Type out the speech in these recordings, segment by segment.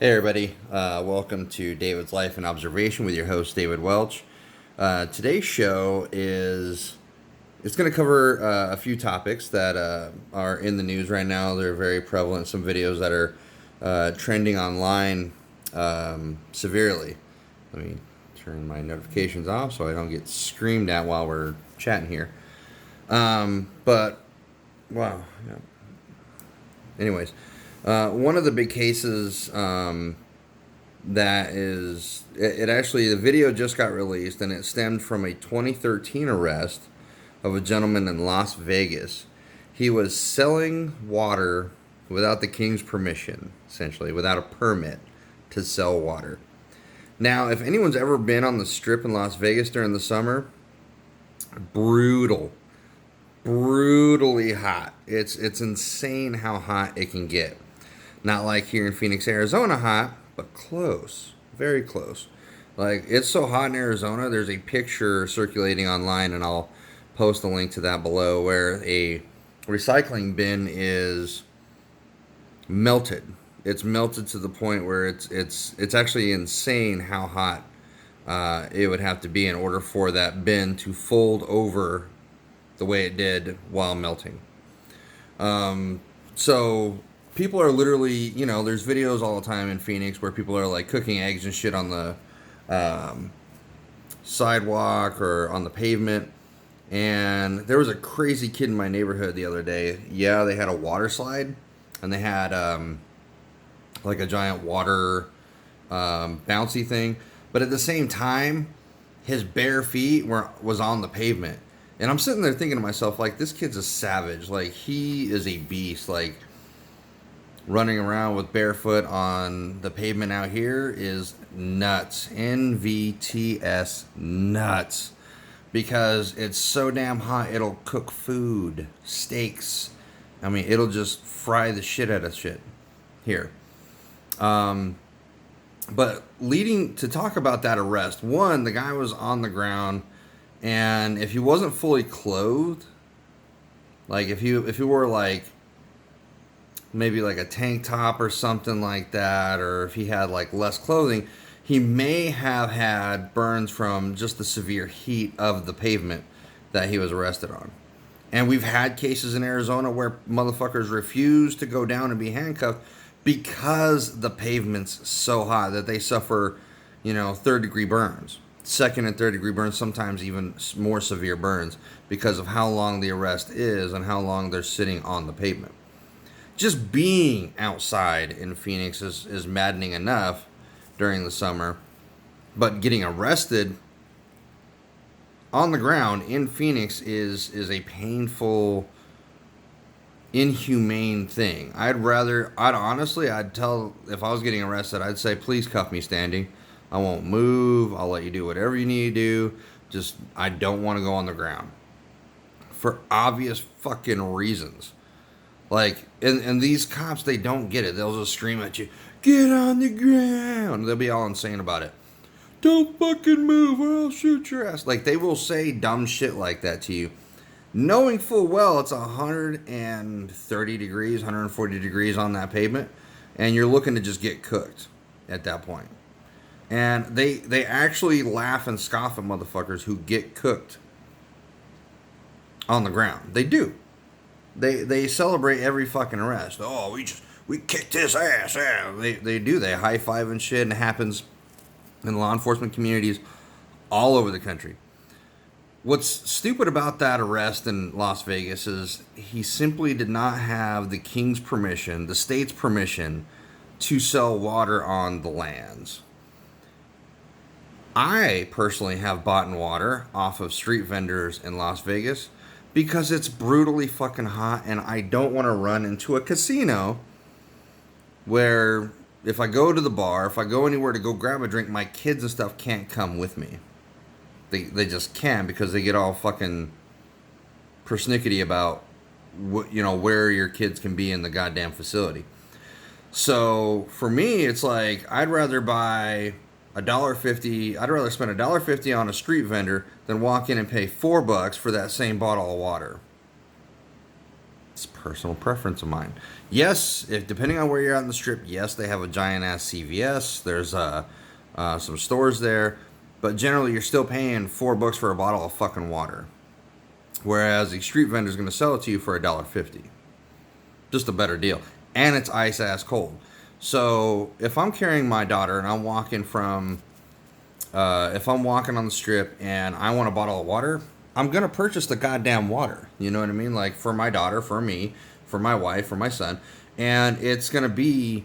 Hey everybody, welcome to David's Life and Observation with your host David Welch. Today's show is it's going to cover a few topics that are in the news right now. They're very prevalent. Some videos that are trending online severely. Let me turn my notifications off so I don't get screamed at while we're chatting here. But wow. Yeah. Anyways, one of the big cases that is it actually the video just got released and it stemmed from a 2013 arrest of a gentleman in Las Vegas. He was selling water without the king's permission, essentially without a permit to sell water. Now, if anyone's ever been on the strip in Las Vegas during the summer, brutal, brutally hot. It's insane how hot it can get. Not like here in Phoenix, Arizona hot, but close. Very close. Like, it's so hot in Arizona, there's a picture circulating online, and I'll post a link to that below, where a recycling bin is melted. It's melted to the point where it's actually insane how hot it would have to be in order for that bin to fold over the way it did while melting. So people are literally, there's videos all the time in Phoenix where people are like cooking eggs and shit on the sidewalk or on the pavement. And there was a crazy kid in my neighborhood the other day. Yeah, they had a water slide and they had like a giant water bouncy thing. But at the same time, his bare feet was on the pavement. And I'm sitting there thinking to myself, like, this kid's a savage. Like, he is a beast. Like, running around with barefoot on the pavement out here is nuts. NVTS nuts. Because it's so damn hot, it'll cook food, steaks. I mean, it'll just fry the shit out of shit here. But leading to talk about that arrest, one, the guy was on the ground, and if he wasn't fully clothed, like if he wore like maybe like a tank top or something like that, or if he had like less clothing, he may have had burns from just the severe heat of the pavement that he was arrested on. And we've had cases in Arizona where motherfuckers refuse to go down and be handcuffed because the pavement's so hot that they suffer, third degree burns. Second and third degree burns, sometimes even more severe burns because of how long the arrest is and how long they're sitting on the pavement. Just being outside in Phoenix is maddening enough during the summer, but getting arrested on the ground in Phoenix is a painful, inhumane thing. I'd tell, if I was getting arrested, I'd say, please cuff me standing. I won't move. I'll let you do whatever you need to do. Just, I don't want to go on the ground. For obvious fucking reasons. Like, and these cops, they don't get it. They'll just scream at you, get on the ground. They'll be all insane about it. Don't fucking move or I'll shoot your ass. Like, they will say dumb shit like that to you, knowing full well it's 130 degrees, 140 degrees on that pavement, and you're looking to just get cooked at that point. And they actually laugh and scoff at motherfuckers who get cooked on the ground. They do. They celebrate every fucking arrest. Oh, we kicked his ass. Yeah. They do. They high five and shit, and it happens in law enforcement communities all over the country. What's stupid about that arrest in Las Vegas is he simply did not have the king's permission, the state's permission, to sell water on the lands. I personally have bought water off of street vendors in Las Vegas because it's brutally fucking hot, and I don't want to run into a casino where if I go to the bar, if I go anywhere to go grab a drink, my kids and stuff can't come with me. They just can't because they get all fucking persnickety about where your kids can be in the goddamn facility. So for me, it's like I'd rather buy $1.50. I'd rather spend $1.50 on a street vendor than walk in and pay $4 for that same bottle of water. It's personal preference of mine. Yes, if depending on where you're at in the strip, yes, they have a giant ass CVS. There's some stores there, but generally you're still paying $4 for a bottle of fucking water. Whereas the street vendor's going to sell it to you for $1.50. Just a better deal. And it's ice ass cold. So if I'm carrying my daughter and I'm walking if I'm walking on the strip and I want a bottle of water, I'm going to purchase the goddamn water. You know what I mean? Like for my daughter, for me, for my wife, for my son. And it's going to be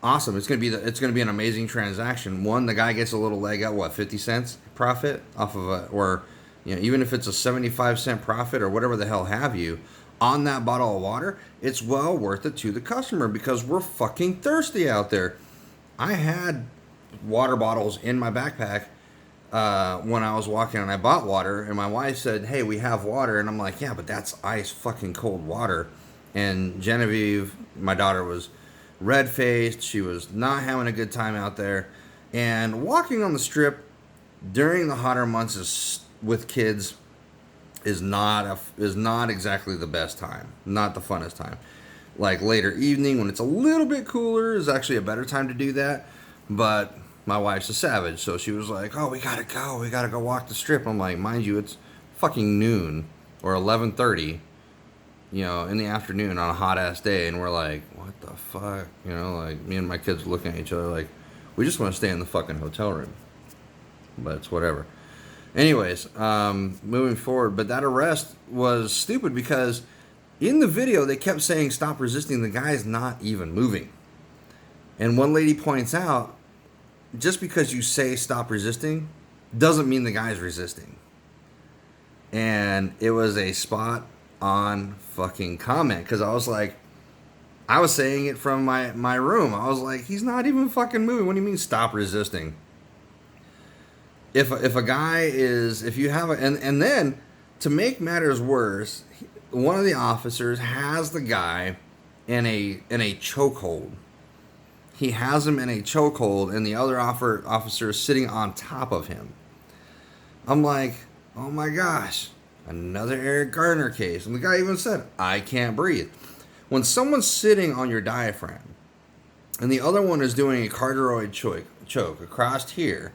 awesome. It's going to be an amazing transaction. One, the guy gets a little leg out, what, 50 cents profit off of or even if it's a 75-cent profit or whatever the hell have you on that bottle of water, it's well worth it to the customer because we're fucking thirsty out there. I had water bottles in my backpack when I was walking and I bought water, and my wife said, "Hey, we have water," and I'm like, "Yeah, but that's ice fucking cold water." And Genevieve, my daughter, was red-faced. She was not having a good time out there, and walking on the strip during the hotter months with kids is not exactly the best time, not the funnest time. Like later evening when it's a little bit cooler is actually a better time to do that. But my wife's a savage, so she was like, "Oh, we gotta go walk the strip." I'm like, mind you, it's fucking noon or 11:30, in the afternoon on a hot ass day, and we're like, what the fuck, like me and my kids looking at each other like, we just want to stay in the fucking hotel room, but it's whatever. Anyways, moving forward, but that arrest was stupid because in the video they kept saying stop resisting. The guy's not even moving. And one lady points out, just because you say stop resisting doesn't mean the guy's resisting. And it was a spot on fucking comment because I was like, I was saying it from my room. I was like, he's not even fucking moving. What do you mean stop resisting? If a guy is, if you have and then to make matters worse, one of the officers has the guy in a chokehold. He has him in a chokehold, and the other officer is sitting on top of him. I'm like, oh my gosh, another Eric Gardner case. And the guy even said, I can't breathe. When someone's sitting on your diaphragm, and the other one is doing a carotid choke across here,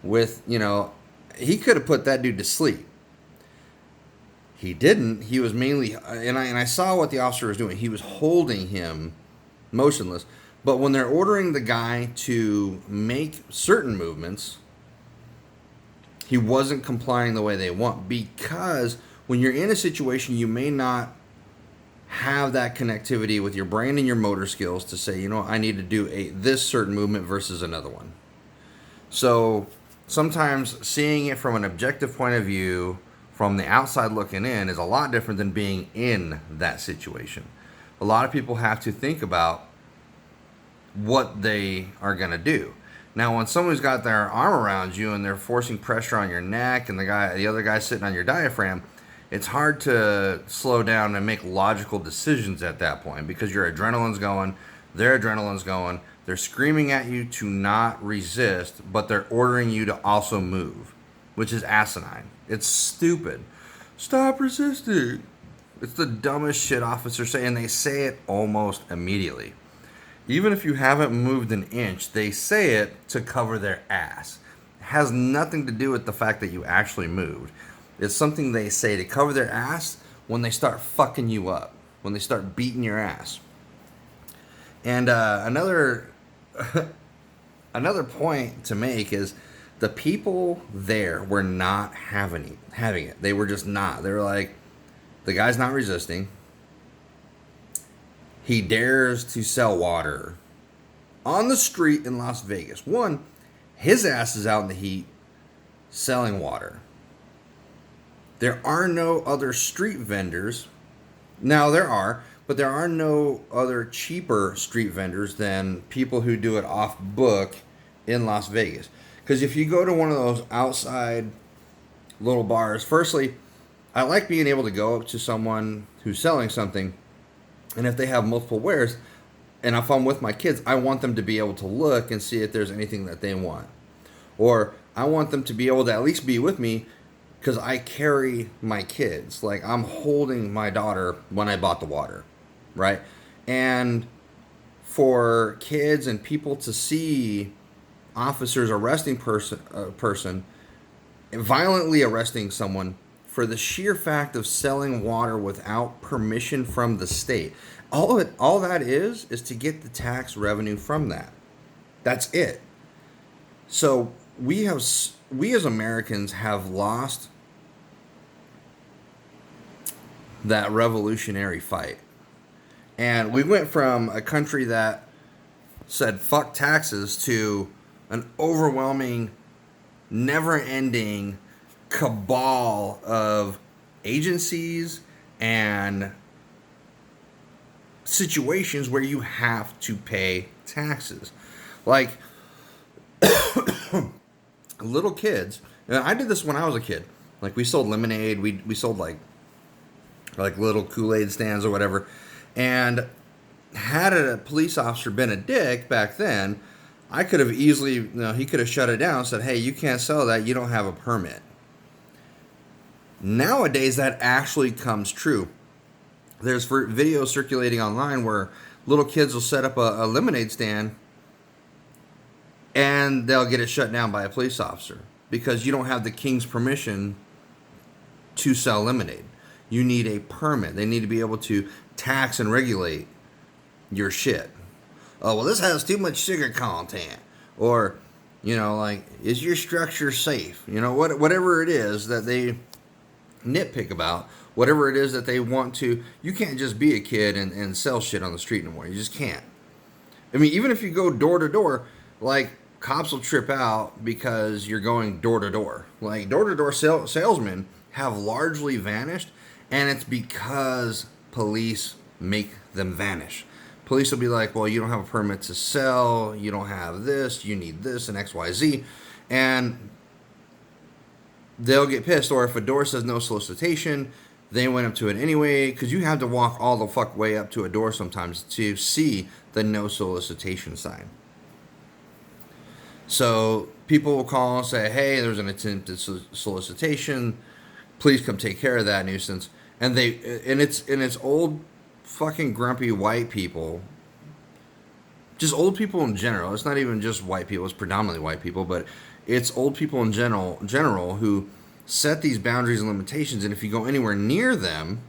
with, he could have put that dude to sleep. He didn't. He was mainly, and I saw what the officer was doing. He was holding him motionless. But when they're ordering the guy to make certain movements, he wasn't complying the way they want. Because when you're in a situation, you may not have that connectivity with your brain and your motor skills to say, I need to do this certain movement versus another one. So sometimes seeing it from an objective point of view, from the outside looking in, is a lot different than being in that situation. A lot of people have to think about what they are going to do. Now, when someone's got their arm around you and they're forcing pressure on your neck and the other guy's sitting on your diaphragm, it's hard to slow down and make logical decisions at that point because your adrenaline's going, their adrenaline's going, they're screaming at you to not resist, but they're ordering you to also move, which is asinine. It's stupid. Stop resisting. It's the dumbest shit officers say, and they say it almost immediately. Even if you haven't moved an inch, they say it to cover their ass. It has nothing to do with the fact that you actually moved. It's something they say to cover their ass when they start fucking you up, when they start beating your ass. And another point to make is the people there were not having it. They were just not. They were like, the guy's not resisting. He dares to sell water on the street in Las Vegas. One, his ass is out in the heat selling water. There are no other street vendors. Now there are, but there are no other cheaper street vendors than people who do it off book in Las Vegas. Because if you go to one of those outside little bars, firstly, I like being able to go up to someone who's selling something, and if they have multiple wares, and if I'm with my kids, I want them to be able to look and see if there's anything that they want. Or I want them to be able to at least be with me because I carry my kids. Like, I'm holding my daughter when I bought the water, right? And for kids and people to see officers arresting person violently arresting someone for the sheer fact of selling water without permission from the state. All that is to get the tax revenue from that. That's it. So we as Americans have lost that revolutionary fight. And we went from a country that said fuck taxes to an overwhelming, never ending cabal of agencies and situations where you have to pay taxes. Like, little kids, and I did this when I was a kid. Like, we sold lemonade, we sold like little Kool-Aid stands or whatever. And had a police officer been a dick back then, I could have easily, he could have shut it down and said, hey, you can't sell that, you don't have a permit. Nowadays, that actually comes true. There's videos circulating online where little kids will set up a lemonade stand and they'll get it shut down by a police officer because you don't have the king's permission to sell lemonade. You need a permit. They need to be able to tax and regulate your shit. Oh, well, this has too much sugar content. Or, like, is your structure safe? Whatever it is that they nitpick about, whatever it is that they want to. You can't just be a kid and sell shit on the street anymore. You just can't. I mean, even if you go door to door, like, cops will trip out because you're going door to door. Like, door to door salesmen have largely vanished, and it's because police make them vanish. Police will be like, well, you don't have a permit to sell, you don't have this, you need this, and XYZ. And they'll get pissed. Or if a door says no solicitation, they went up to it anyway, because you have to walk all the fuck way up to a door sometimes to see the no solicitation sign. So people will call and say, hey, there's an attempted solicitation, please come take care of that nuisance. And it's old fucking grumpy white people, just old people in general. It's not even just white people, it's predominantly white people, but it's old people in general who set these boundaries and limitations, and if you go anywhere near them,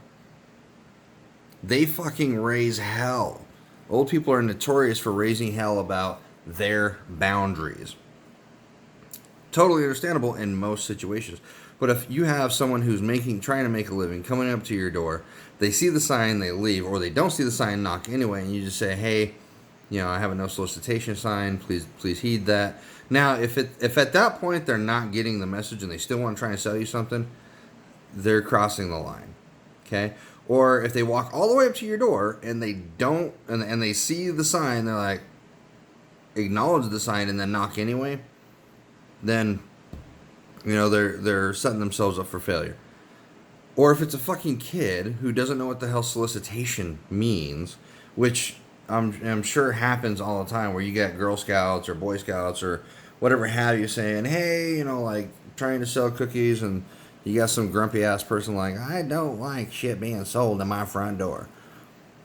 they fucking raise hell. Old people are notorious for raising hell about their boundaries. Totally understandable in most situations. But if you have someone who's trying to make a living, coming up to your door, they see the sign, they leave, or they don't see the sign, knock anyway, and you just say, hey, I have a no solicitation sign, please heed that. Now, if at that point they're not getting the message and they still want to try and sell you something, they're crossing the line, okay? Or if they walk all the way up to your door and they don't, and they see the sign, they're like, acknowledge the sign and then knock anyway, then, they're setting themselves up for failure. Or if it's a fucking kid who doesn't know what the hell solicitation means, which I'm sure happens all the time, where you get Girl Scouts or Boy Scouts or whatever have you saying, hey, like trying to sell cookies, and you got some grumpy ass person like, I don't like shit being sold in my front door.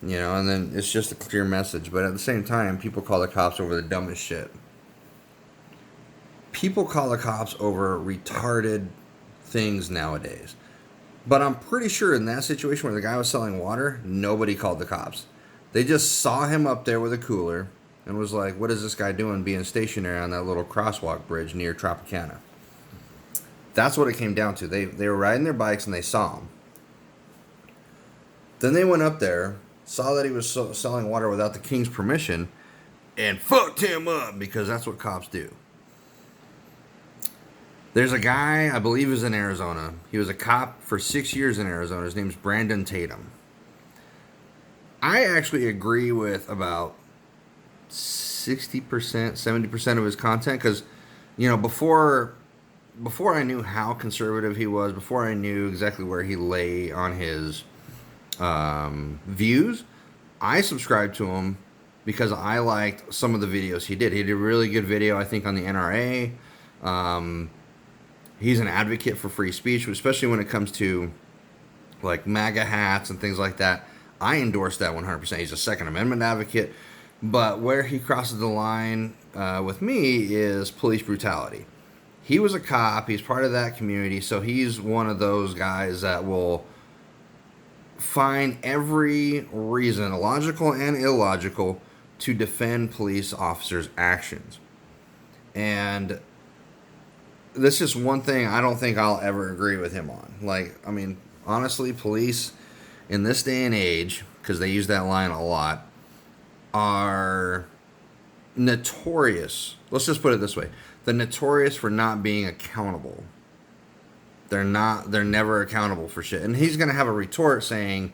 And then it's just a clear message. But at the same time, people call the cops over the dumbest shit. People call the cops over retarded things nowadays. But I'm pretty sure in that situation where the guy was selling water, nobody called the cops. They just saw him up there with a cooler and was like, what is this guy doing being stationary on that little crosswalk bridge near Tropicana? That's what it came down to. They were riding their bikes and they saw him. Then they went up there, saw that he was selling water without the king's permission, and fucked him up, because that's what cops do. There's a guy, I believe is in Arizona. He was a cop for 6 years in Arizona. His name's Brandon Tatum. I actually agree with about 60%, 70% of his content, because, before I knew how conservative he was, before I knew exactly where he lay on his views, I subscribed to him because I liked some of the videos he did. He did a really good video, I think, on the NRA. He's an advocate for free speech, especially when it comes to like MAGA hats and things like that. I endorse that 100%. He's a Second Amendment advocate. But where he crosses the line with me is police brutality. He was a cop. He's part of that community. So he's one of those guys that will find every reason, logical and illogical, to defend police officers' actions. And this is one thing I don't think I'll ever agree with him on. Like, I mean, honestly, police in this day and age, because they use that line a lot, are notorious. Let's just put it this way. They're notorious for not being accountable. They're never accountable for shit. And he's going to have a retort saying,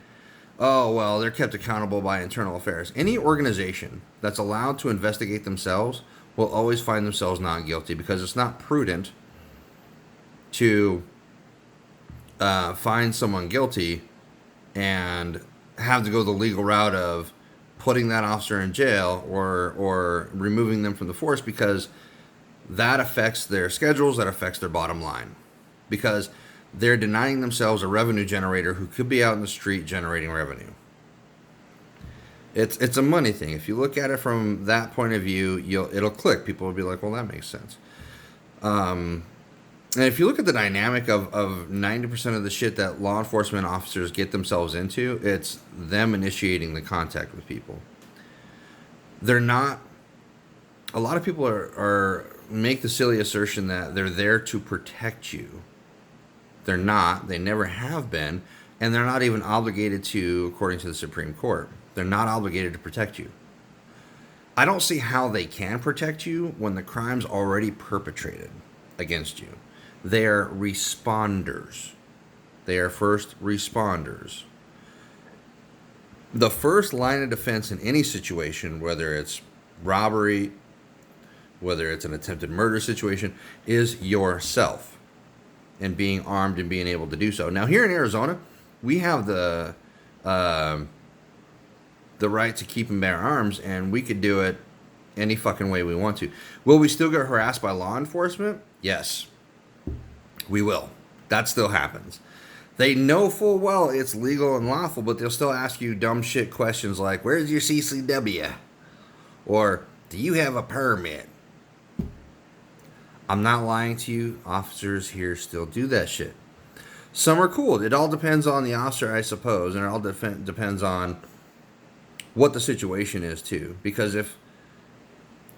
oh, well, they're kept accountable by internal affairs. Any organization that's allowed to investigate themselves will always find themselves not guilty, because it's not prudent to find someone guilty and have to go the legal route of putting that officer in jail or removing them from the force, because that affects their schedules, that affects their bottom line, because they're denying themselves a revenue generator who could be out in the street generating revenue. It's a money thing. If you look at it from that point of view, it'll click. People will be like, well, that makes sense. And if you look at the dynamic of 90% of the shit that law enforcement officers get themselves into, it's them initiating the contact with people. They're not... A lot of people are make the silly assertion that they're there to protect you. They're not. They never have been. And they're not even obligated to, according to the Supreme Court. They're not obligated to protect you. I don't see how they can protect you when the crime's already perpetrated against you. They're responders. They are first responders. The first line of defense in any situation, whether it's robbery, whether it's an attempted murder situation, is yourself, and being armed and being able to do so. Now, here in Arizona, we have the right to keep and bear arms, and we could do it any fucking way we want to. Will we still get harassed by law enforcement? Yes, we will. That still happens. They know full well it's legal and lawful, but they'll still ask you dumb shit questions like, where's your CCW? Or, do you have a permit? I'm not lying to you. Officers here still do that shit. Some are cool. It all depends on the officer, I suppose, and it all depends on what the situation is, too. Because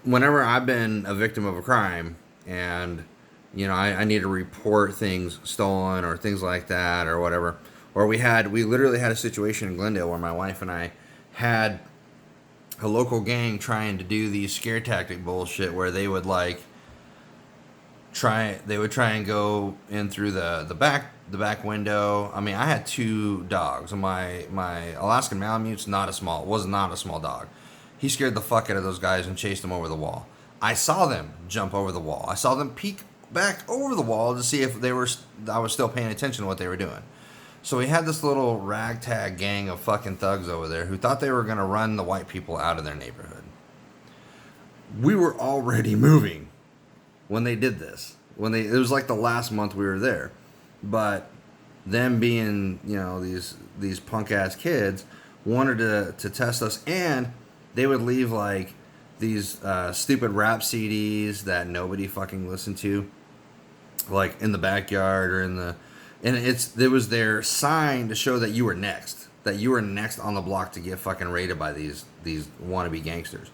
whenever I've been a victim of a crime and, you know, I need to report things stolen or things like that or whatever, or we literally had a situation in Glendale where my wife and I had a local gang trying to do these scare tactic bullshit where they would try and go in through the back window. I mean, I had 2 dogs. My Alaskan Malamute's was not a small dog. He scared the fuck out of those guys and chased them over the wall. I saw them jump over the wall. I saw them peek back over the wall to see if I was still paying attention to what they were doing. So we had this little ragtag gang of fucking thugs over there who thought they were going to run the white people out of their neighborhood. We were already moving when they did this. It was like the last month we were there. But them being, you know, these punk ass kids wanted to test us, and they would leave like these stupid rap CDs that nobody fucking listened to, like in the backyard or and it was their sign to show that you were next on the block to get fucking raided by these wannabe gangsters.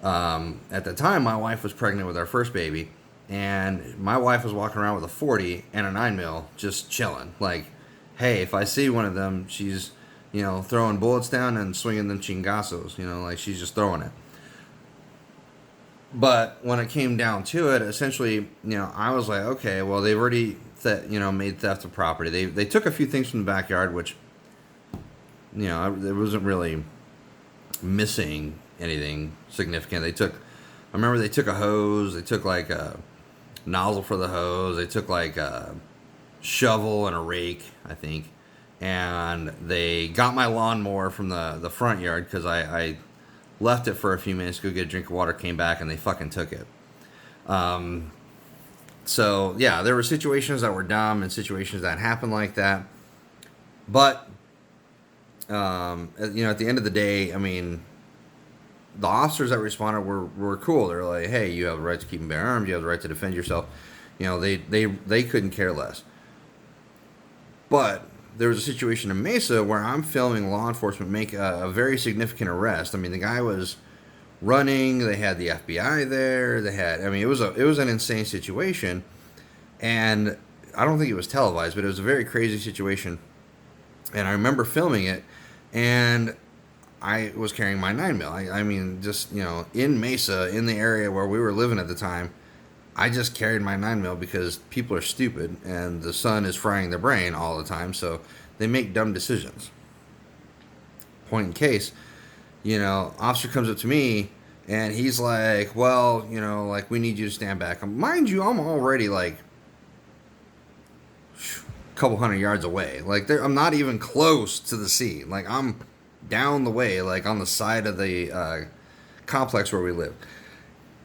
At the time, my wife was pregnant with our first baby, and my wife was walking around with a 40 and a 9mm just chilling. Like, hey, if I see one of them, she's, you know, throwing bullets down and swinging them chingazos, you know, like she's just throwing it. But when it came down to it, essentially, you know, I was like, okay, well, they've already made theft of property. They took a few things from the backyard, which, you know, it wasn't really missing anything significant. I remember they took a hose. They took like a nozzle for the hose. They took like a shovel and a rake, I think. And they got my lawnmower from the front yard because I left it for a few minutes to go get a drink of water, came back, and they fucking took it. So yeah, there were situations that were dumb and situations that happened like that. But at the end of the day, I mean, the officers that responded were cool. They're like, hey, you have the right to keep and bear arms. You have the right to defend yourself. They couldn't care less. But there was a situation in Mesa where I'm filming law enforcement make a very significant arrest. I mean, the guy was running. They had the FBI there. I mean, it was an insane situation, and I don't think it was televised, but it was a very crazy situation. And I remember filming it, and I was carrying my 9mm. I mean, just in Mesa, in the area where we were living at the time, I just carried my 9mm because people are stupid and the sun is frying their brain all the time, so they make dumb decisions. Point in case, officer comes up to me and he's like, well, like, we need you to stand back. Mind you, I'm already like a couple hundred yards away. Like, I'm not even close to the scene. Like, I'm down the way, like on the side of the complex where we live.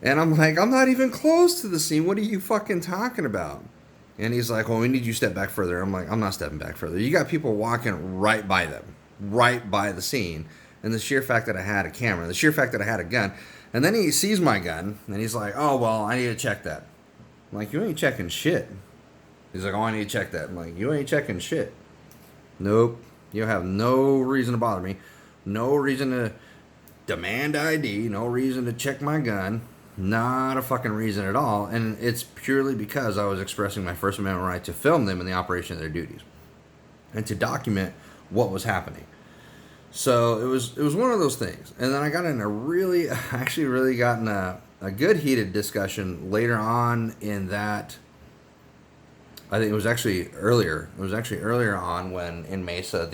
And I'm like, I'm not even close to the scene. What are you fucking talking about? And he's like, well, we need you to step back further. I'm like, I'm not stepping back further. You got people walking right by them, right by the scene. And the sheer fact that I had a camera, the sheer fact that I had a gun. And then he sees my gun, and he's like, oh, well, I need to check that. I'm like, you ain't checking shit. He's like, oh, I need to check that. I'm like, you ain't checking shit. Nope. You have no reason to bother me. No reason to demand ID. No reason to check my gun. Not a fucking reason at all. And it's purely because I was expressing my First Amendment right to film them in the operation of their duties and to document what was happening. So it was one of those things. And then I got in a good heated discussion later on in that. I think it was actually earlier. It was actually earlier on when in Mesa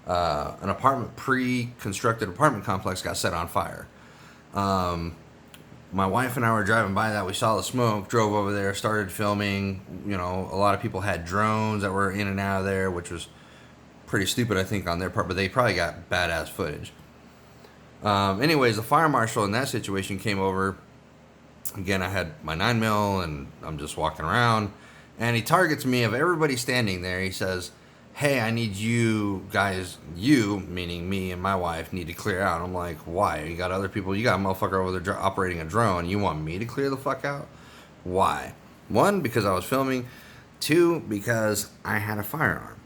an pre-constructed apartment complex got set on fire. My wife and I were driving by that. We saw the smoke, drove over there, started filming. A lot of people had drones that were in and out of there, which was pretty stupid, I think, on their part, but they probably got badass footage. Anyways, the fire marshal in that situation came over. Again, I had my 9mm, and I'm just walking around. And he targets me. Of everybody standing there, he says, hey, I need you guys, you, meaning me and my wife, need to clear out. I'm like, why? You got other people, you got a motherfucker over there operating a drone. You want me to clear the fuck out? Why? One, because I was filming. Two, because I had a firearm.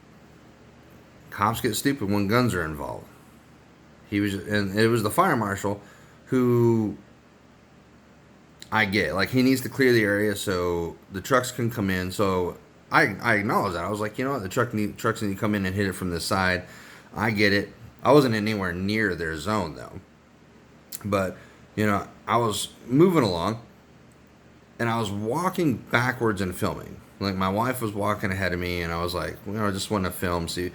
Cops get stupid when guns are involved. And it was the fire marshal who I get. Like, he needs to clear the area so the trucks can come in. So I acknowledge that. I was like, you know what? The trucks need to come in and hit it from this side. I get it. I wasn't anywhere near their zone, though. But, I was moving along, and I was walking backwards and filming. Like, my wife was walking ahead of me, and I was like, I just want to film, see.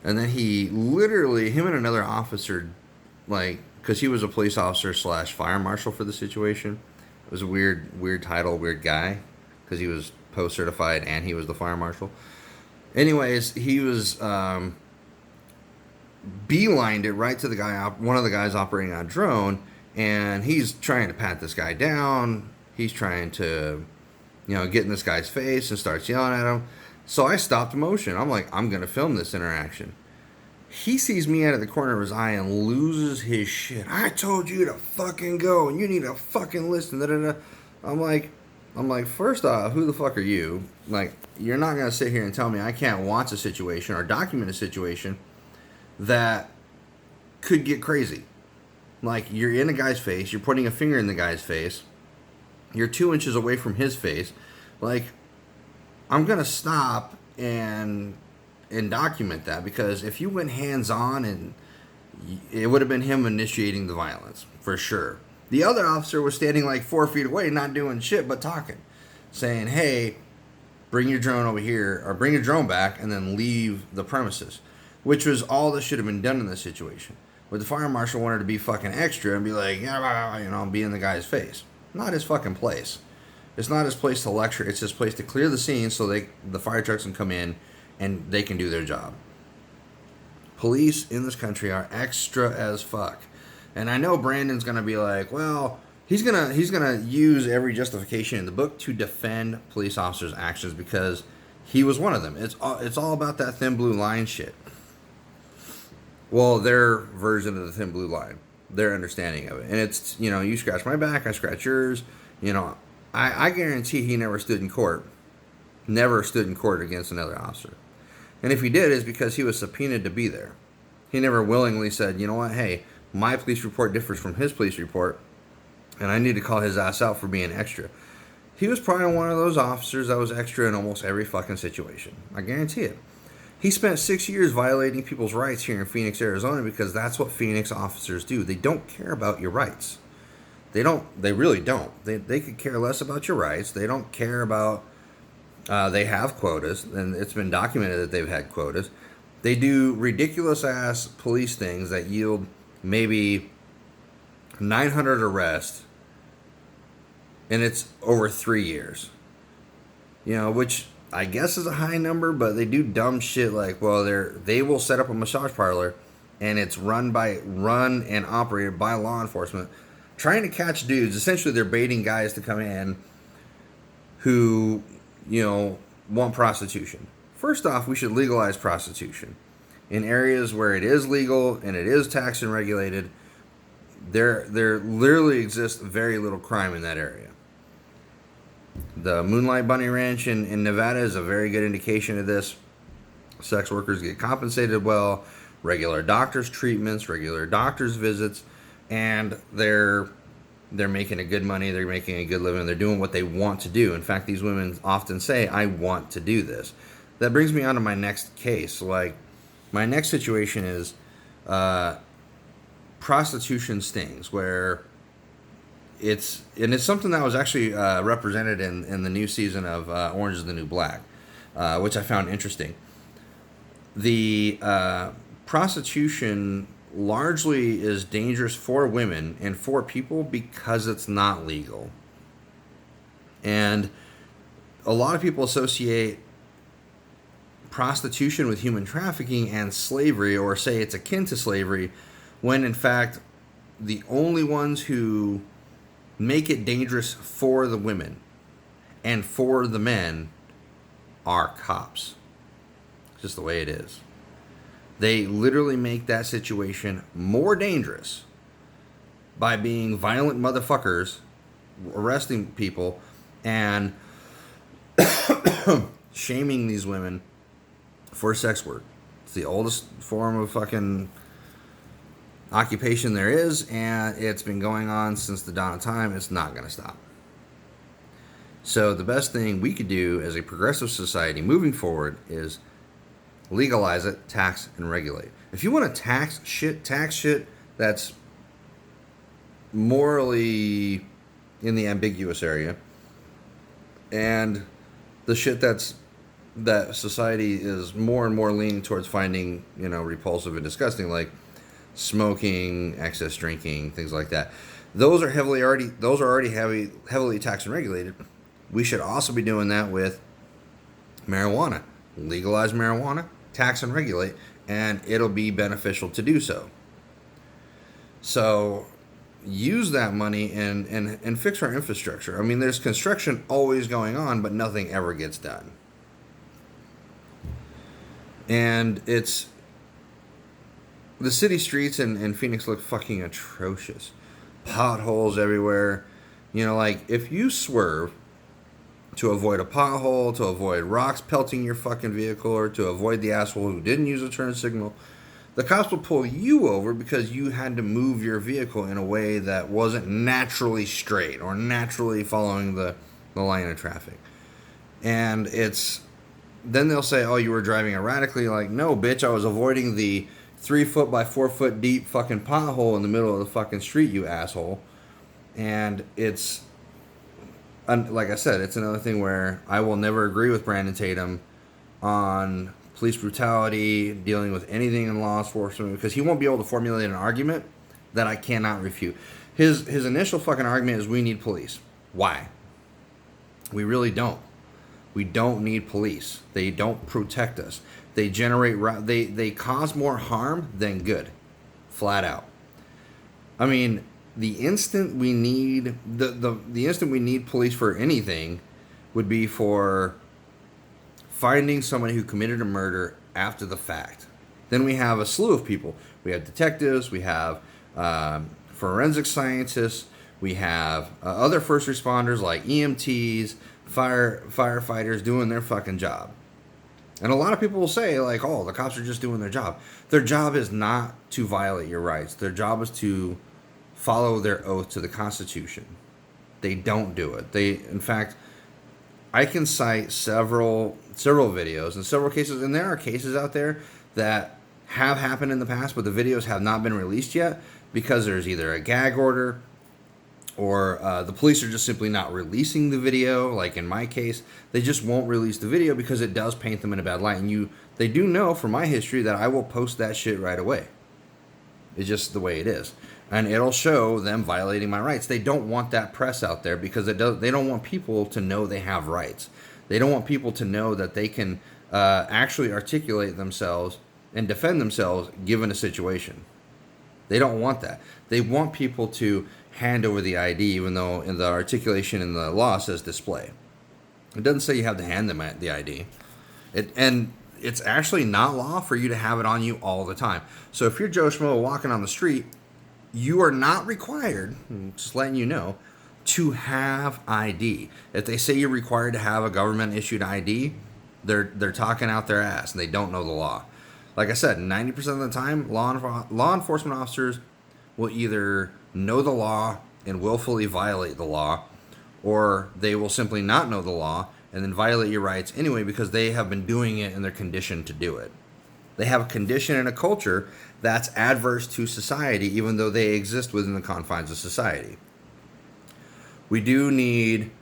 And then him and another officer, like, because he was a police officer / fire marshal for the situation. It was a weird title, weird guy, because he was post certified and he was the fire marshal. Anyways, he was beelined it right to the guy, one of the guys operating on a drone, and he's trying to pat this guy down. He's trying to, get in this guy's face and starts yelling at him. So I stopped motion. I'm like, I'm going to film this interaction. He sees me out of the corner of his eye and loses his shit. I told you to fucking go, and you need to fucking listen. Da-da-da. I'm like, first off, who the fuck are you? Like, you're not going to sit here and tell me I can't watch a situation or document a situation that could get crazy. Like, you're in a guy's face. You're putting a finger in the guy's face. You're 2 inches away from his face. Like, I'm going to stop and document that, because if you went hands-on, and it would have been him initiating the violence, for sure. The other officer was standing like 4 feet away, not doing shit, but talking. Saying, hey, bring your drone over here, or bring your drone back, and then leave the premises. Which was all that should have been done in this situation. But the fire marshal wanted to be fucking extra and be like, be in the guy's face. Not his fucking place. It's not his place to lecture. It's his place to clear the scene so the fire trucks can come in and they can do their job. Police in this country are extra as fuck. And I know Brandon's going to be like, well, he's gonna use every justification in the book to defend police officers' actions because he was one of them. It's all about that thin blue line shit. Well, their version of the thin blue line, their understanding of it, and it's you scratch my back, I scratch yours. You know, I guarantee he never stood in court, against another officer, and if he did, it's because he was subpoenaed to be there. He never willingly said, you know what, hey, my police report differs from his police report, and I need to call his ass out for being extra. He was probably one of those officers that was extra in almost every fucking situation. I guarantee it. He spent 6 years violating people's rights here in Phoenix, Arizona, because that's what Phoenix officers do. They don't care about your rights. They don't. They really don't. They could care less about your rights. They don't care about. They have quotas, and it's been documented that they've had quotas. They do ridiculous ass police things that yield maybe 900 arrests, and it's over 3 years. Which I guess is a high number, but they do dumb shit like, well, they will set up a massage parlor, and it's run and operated by law enforcement, trying to catch dudes. Essentially, they're baiting guys to come in who, want prostitution. First off, we should legalize prostitution in areas where it is legal and it is taxed and regulated. There literally exists very little crime in that area. The Moonlight Bunny Ranch in Nevada is a very good indication of this. Sex workers get compensated well, regular doctors' treatments, regular doctors' visits, and they're making a good money, they're making a good living, they're doing what they want to do. In fact, these women often say, I want to do this. That brings me on to my next case. Like, my next situation is prostitution stings, where it's something that was actually represented in the new season of Orange is the New Black, which I found interesting. The prostitution largely is dangerous for women and for people because it's not legal. And a lot of people associate prostitution with human trafficking and slavery, or say it's akin to slavery, when in fact the only ones who make it dangerous for the women and for the men are cops. It's just the way it is. They literally make that situation more dangerous by being violent motherfuckers, arresting people, and shaming these women for sex work. It's the oldest form of fucking occupation there is, and it's been going on since the dawn of time. It's not going to stop. So the best thing we could do as a progressive society moving forward is legalize it, tax, and regulate. If you want to tax shit that's morally in the ambiguous area, and the shit that society is more and more leaning towards finding, repulsive and disgusting, like smoking, excess drinking, things like that. Those are already heavily taxed and regulated. We should also be doing that with marijuana. Legalize marijuana, tax and regulate, and it'll be beneficial to do so. So use that money and fix our infrastructure. I mean, there's construction always going on, but nothing ever gets done. And the city streets in Phoenix look fucking atrocious. Potholes everywhere. Like, if you swerve to avoid a pothole, to avoid rocks pelting your fucking vehicle, or to avoid the asshole who didn't use a turn signal, the cops will pull you over because you had to move your vehicle in a way that wasn't naturally straight or naturally following the line of traffic. And then they'll say, oh, you were driving erratically. Like, no, bitch, I was avoiding the 3 foot by 4 foot deep fucking pothole in the middle of the fucking street, you asshole. And like I said, it's another thing where I will never agree with Brandon Tatum on police brutality, dealing with anything in law enforcement, because he won't be able to formulate an argument that I cannot refute. His initial fucking argument is we need police. Why? We really don't. We don't need police. They don't protect us. They they cause more harm than good. Flat out. I mean, the instant we need the instant we need police for anything would be for finding somebody who committed a murder after the fact. Then we have a slew of people. We have detectives, we have forensic scientists, we have other first responders like EMTs, firefighters doing their fucking job. And a lot of people will say, like, oh, the cops are just doing their job. Their job is not to violate your rights. Their job is to follow their oath to the Constitution. They don't do it. In fact, I can cite several videos and several cases, and there are cases out there that have happened in the past, but the videos have not been released yet because there's either a gag order or the police are just simply not releasing the video. Like in my case, they just won't release the video because it does paint them in a bad light. And they do know from my history that I will post that shit right away. It's just the way it is. And it'll show them violating my rights. They don't want that press out there because they don't want people to know they have rights. They don't want people to know that they can actually articulate themselves and defend themselves given a situation. They don't want that. They want people to hand over the ID, even though in the articulation in the law says display. It doesn't say you have to hand them the ID. And it's actually not law for you to have it on you all the time. So if you're Joe Schmo walking on the street, you are not required, just letting you know, to have ID. If they say you're required to have a government-issued ID, they're talking out their ass, and they don't know the law. Like I said, 90% of the time, law enforcement officers will either know the law and willfully violate the law, or they will simply not know the law and then violate your rights anyway because they have been doing it and they're conditioned to do it. They have a condition and a culture that's adverse to society, even though they exist within the confines of society. We do need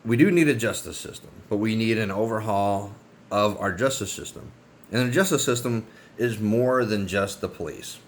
a justice system, but we need an overhaul of our justice system. And the justice system is more than just the police.